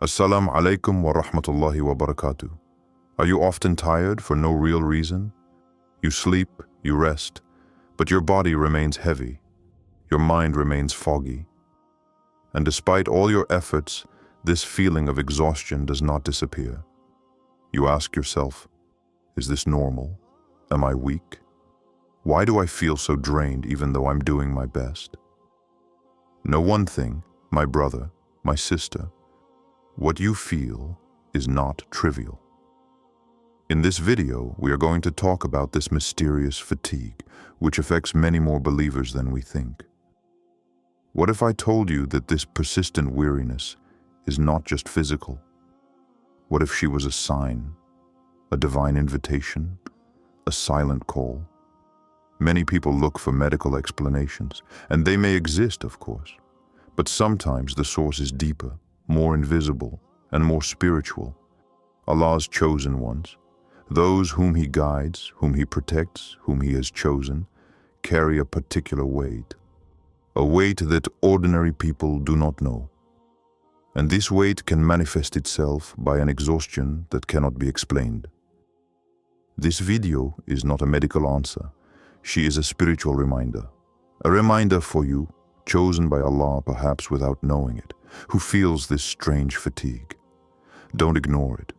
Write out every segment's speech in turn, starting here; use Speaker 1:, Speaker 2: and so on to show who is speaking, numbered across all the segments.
Speaker 1: Assalamu alaikum wa rahmatullahi wa barakatuh. Are you often tired for no real reason? You sleep, you rest, but your body remains heavy, your mind remains foggy. And despite all your efforts, this feeling of exhaustion does not disappear. You ask yourself, is this normal? Am I weak? Why do I feel so drained even though I'm doing my best? Know one thing, my brother, my sister, what you feel is not trivial. In this video, we are going to talk about this mysterious fatigue, which affects many more believers than we think. What if I told you that this persistent weariness is not just physical? What if she was a sign, a divine invitation, a silent call? Many people look for medical explanations, and they may exist, of course, but sometimes the source is deeper, more invisible, and more spiritual. Allah's chosen ones, those whom He guides, whom He protects, whom He has chosen, carry a particular weight, a weight that ordinary people do not know. And this weight can manifest itself by an exhaustion that cannot be explained. This video is not a medical answer. She is a spiritual reminder. A reminder for you, chosen by Allah perhaps without knowing it, who feels this strange fatigue. Don't ignore it.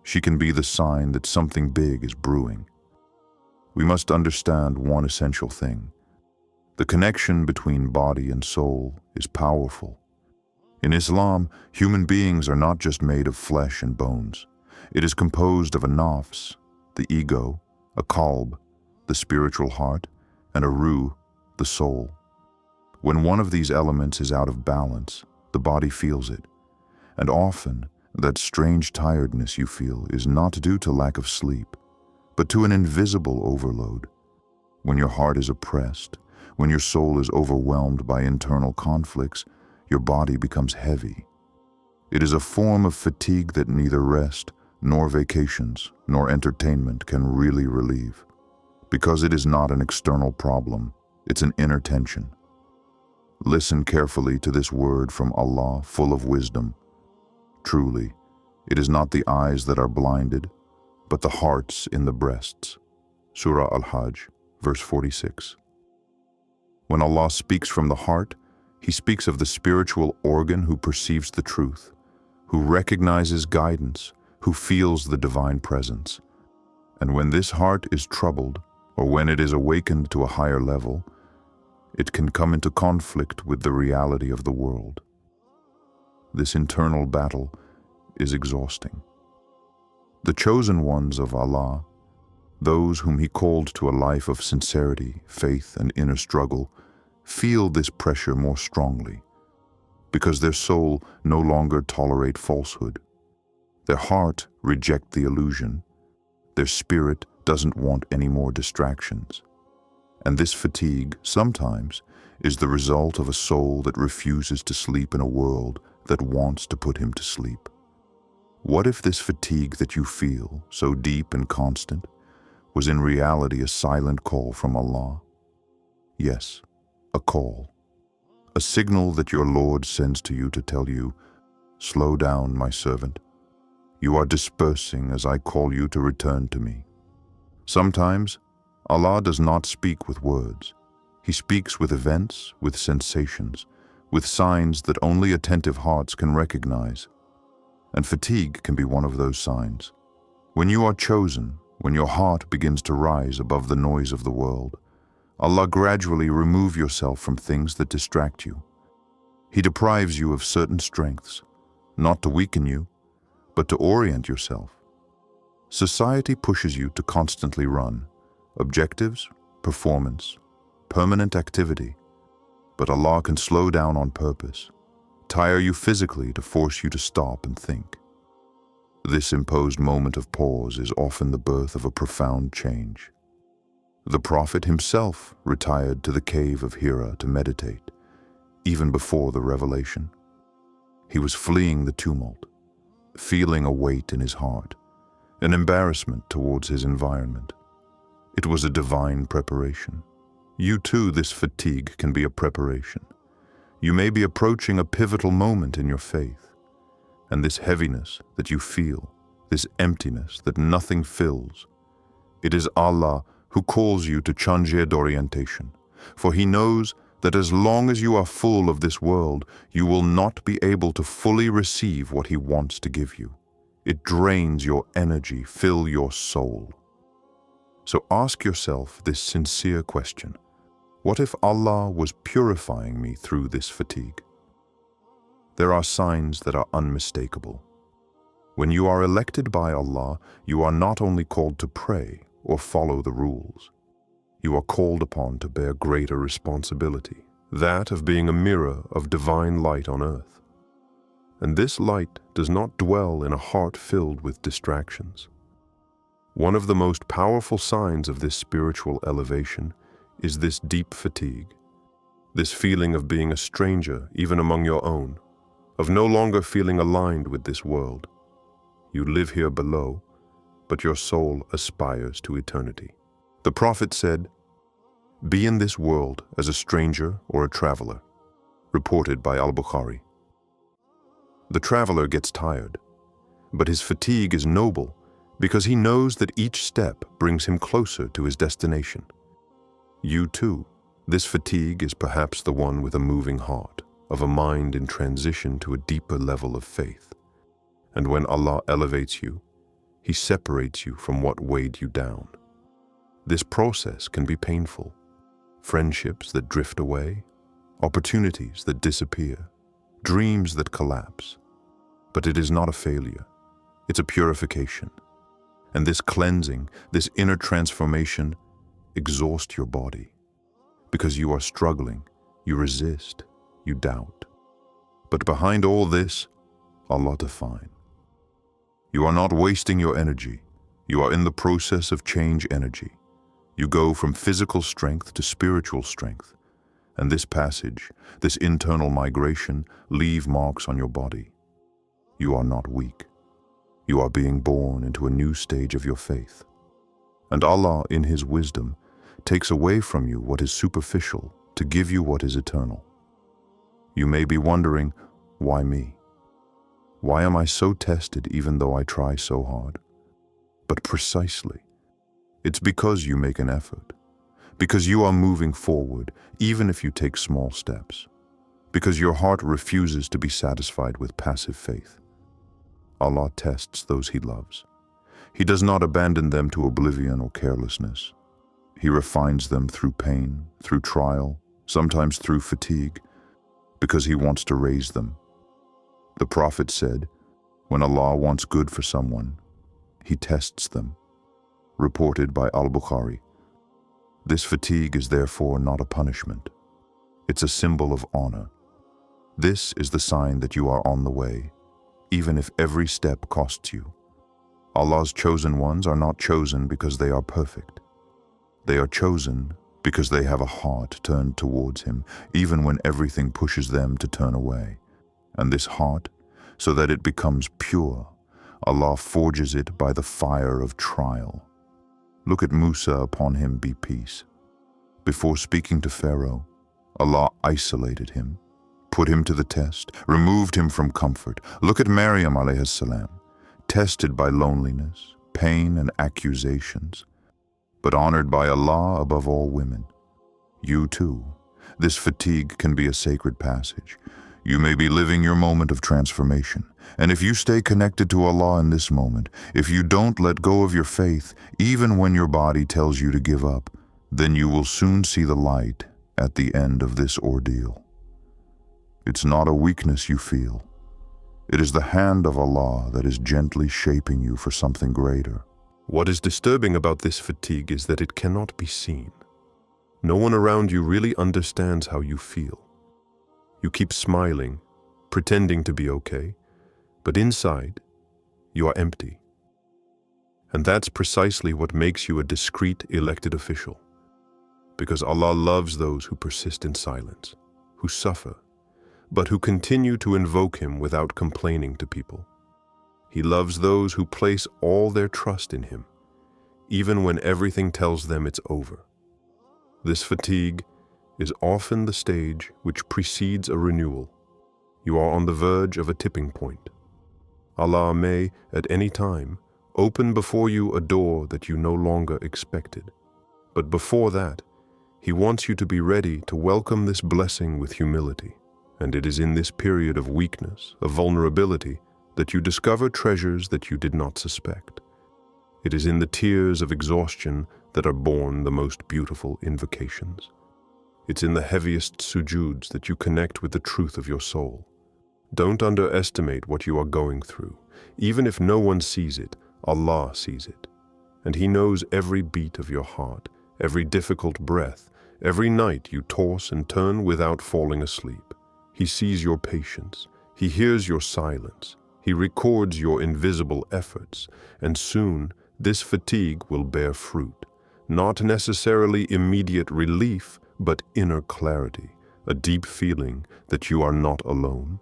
Speaker 1: She can be the sign that something big is brewing. We must understand one essential thing. The connection between body and soul is powerful. In Islam, human beings are not just made of flesh and bones. It is composed of a nafs, the ego, a qalb, the spiritual heart, and a ruh, the soul. When one of these elements is out of balance, the body feels it. And often, that strange tiredness you feel is not due to lack of sleep, but to an invisible overload. When your heart is oppressed, when your soul is overwhelmed by internal conflicts, your body becomes heavy. It is a form of fatigue that neither rest, nor vacations, nor entertainment can really relieve. Because it is not an external problem, it's an inner tension. Listen carefully to this word from Allah, full of wisdom. Truly, it is not the eyes that are blinded, but the hearts in the breasts. Surah Al-Hajj, verse 46. When Allah speaks from the heart, He speaks of the spiritual organ who perceives the truth, who recognizes guidance, who feels the divine presence. And when this heart is troubled, or when it is awakened to a higher level, it can come into conflict with the reality of the world. This internal battle is exhausting. The chosen ones of Allah, those whom He called to a life of sincerity, faith, and inner struggle, feel this pressure more strongly, because their soul no longer tolerate falsehood. Their heart reject the illusion. Their spirit doesn't want any more distractions. And this fatigue, sometimes, is the result of a soul that refuses to sleep in a world that wants to put him to sleep. What if this fatigue that you feel, so deep and constant, was in reality a silent call from Allah? Yes, a call. A signal that your Lord sends to you to tell you, "Slow down, my servant. You are dispersing as I call you to return to me." Sometimes, Allah does not speak with words. He speaks with events, with sensations, with signs that only attentive hearts can recognize. And fatigue can be one of those signs. When you are chosen, when your heart begins to rise above the noise of the world, Allah gradually removes yourself from things that distract you. He deprives you of certain strengths, not to weaken you, but to orient yourself. Society pushes you to constantly run. Objectives, performance, permanent activity. But Allah can slow down on purpose, tire you physically to force you to stop and think. This imposed moment of pause is often the birth of a profound change. The Prophet himself retired to the cave of Hira to meditate, even before the revelation. He was fleeing the tumult, feeling a weight in his heart, an embarrassment towards his environment. It was a divine preparation. You too, this fatigue can be a preparation. You may be approaching a pivotal moment in your faith, And this heaviness that you feel, this emptiness that nothing fills, it is Allah who calls you to changer d'orientation, for He knows that as long as you are full of this world, you will not be able to fully receive what He wants to give you. It drains your energy, fill your soul. So ask yourself this sincere question: what if Allah was purifying me through this fatigue? There are signs that are unmistakable. When you are elected by Allah, you are not only called to pray or follow the rules. You are called upon to bear greater responsibility, that of being a mirror of divine light on earth. And this light does not dwell in a heart filled with distractions. One of the most powerful signs of this spiritual elevation is this deep fatigue, this feeling of being a stranger even among your own, of no longer feeling aligned with this world. You live here below, but your soul aspires to eternity. The Prophet said, "Be in this world as a stranger or a traveler," reported by Al-Bukhari. The traveler gets tired, but his fatigue is noble because he knows that each step brings him closer to his destination. You too, this fatigue is perhaps the one with a moving heart, of a mind in transition to a deeper level of faith. And when Allah elevates you, He separates you from what weighed you down. This process can be painful. Friendships that drift away, opportunities that disappear, dreams that collapse. But it is not a failure. It's a purification. And this cleansing, this inner transformation, exhausts your body. Because you are struggling, you resist, you doubt. But behind all this, Allah defines. You are not wasting your energy. You are in the process of change energy. You go from physical strength to spiritual strength. And this passage, this internal migration, leave marks on your body. You are not weak. You are being born into a new stage of your faith. And Allah, in His wisdom, takes away from you what is superficial to give you what is eternal. You may be wondering, why me? Why am I so tested even though I try so hard? But precisely, it's because you make an effort, because you are moving forward even if you take small steps, because your heart refuses to be satisfied with passive faith. Allah tests those He loves. He does not abandon them to oblivion or carelessness. He refines them through pain, through trial, sometimes through fatigue, because He wants to raise them. The Prophet said, when Allah wants good for someone, He tests them. Reported by Al-Bukhari. This fatigue is therefore not a punishment. It's a symbol of honor. This is the sign that you are on the way, even if every step costs you. Allah's chosen ones are not chosen because they are perfect. They are chosen because they have a heart turned towards Him, even when everything pushes them to turn away. And this heart, so that it becomes pure, Allah forges it by the fire of trial. Look at Musa, upon him be peace. Before speaking to Pharaoh, Allah isolated him, put him to the test, removed him from comfort. Look at Maryam alayhi salam, tested by loneliness, pain, and accusations, but honored by Allah above all women. You too, this fatigue can be a sacred passage. You may be living your moment of transformation, and if you stay connected to Allah in this moment, if you don't let go of your faith, even when your body tells you to give up, then you will soon see the light at the end of this ordeal. It's not a weakness you feel. It is the hand of Allah that is gently shaping you for something greater. What is disturbing about this fatigue is that it cannot be seen. No one around you really understands how you feel. You keep smiling, pretending to be okay, but inside, you are empty. And that's precisely what makes you a discreet elected official. Because Allah loves those who persist in silence, who suffer, but who continue to invoke Him without complaining to people. He loves those who place all their trust in Him, even when everything tells them it's over. This fatigue is often the stage which precedes a renewal. You are on the verge of a tipping point. Allah may, at any time, open before you a door that you no longer expected. But before that, He wants you to be ready to welcome this blessing with humility. And it is in this period of weakness, of vulnerability, that you discover treasures that you did not suspect. It is in the tears of exhaustion that are born the most beautiful invocations. It's in the heaviest sujuds that you connect with the truth of your soul. Don't underestimate what you are going through. Even if no one sees it, Allah sees it. And He knows every beat of your heart, every difficult breath, every night you toss and turn without falling asleep. He sees your patience. He hears your silence. He records your invisible efforts. And soon, this fatigue will bear fruit. Not necessarily immediate relief, but inner clarity, a deep feeling that you are not alone,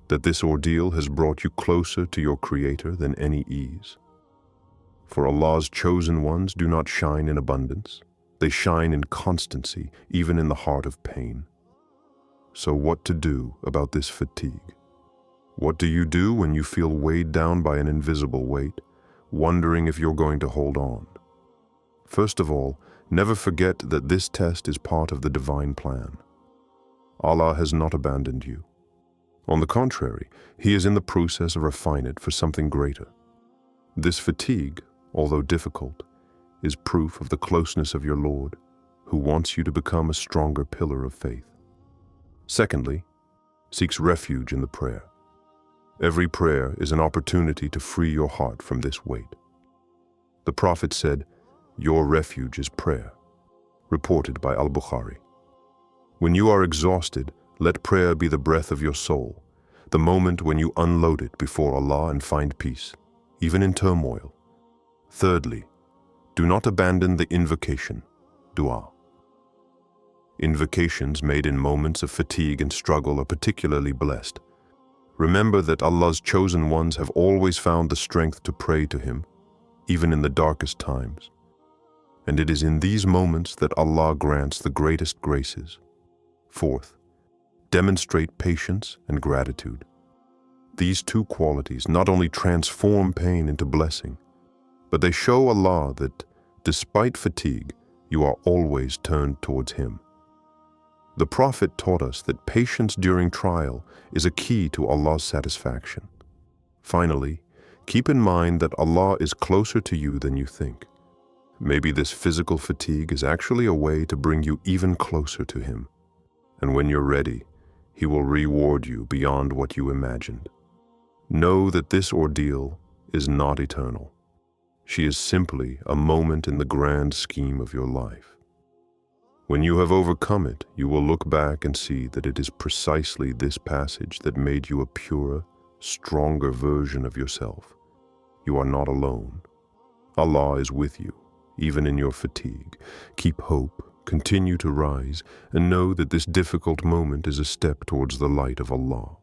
Speaker 1: that this ordeal has brought you closer to your Creator than any ease. For Allah's chosen ones do not shine in abundance. They shine in constancy, even in the heart of pain. So what to do about this fatigue? What do you do when you feel weighed down by an invisible weight, wondering if you're going to hold on? First of all, never forget that this test is part of the divine plan. Allah has not abandoned you. On the contrary, He is in the process of refining it for something greater. This fatigue, although difficult, is proof of the closeness of your Lord, who wants you to become a stronger pillar of faith. Secondly, seeks refuge in the prayer. Every prayer is an opportunity to free your heart from this weight. The Prophet said, "Your refuge is prayer," reported by Al-Bukhari. When you are exhausted, let prayer be the breath of your soul, the moment when you unload it before Allah and find peace, even in turmoil. Thirdly, do not abandon the invocation, dua. Invocations made in moments of fatigue and struggle are particularly blessed. Remember that Allah's chosen ones have always found the strength to pray to Him, even in the darkest times. And it is in these moments that Allah grants the greatest graces. Fourth, demonstrate patience and gratitude. These two qualities not only transform pain into blessing, but they show Allah that, despite fatigue, you are always turned towards Him. The Prophet taught us that patience during trial is a key to Allah's satisfaction. Finally, keep in mind that Allah is closer to you than you think. Maybe this physical fatigue is actually a way to bring you even closer to Him. And when you're ready, He will reward you beyond what you imagined. Know that this ordeal is not eternal. She is simply a moment in the grand scheme of your life. When you have overcome it, you will look back and see that it is precisely this passage that made you a purer, stronger version of yourself. You are not alone. Allah is with you, even in your fatigue. Keep hope, continue to rise, and know that this difficult moment is a step towards the light of Allah.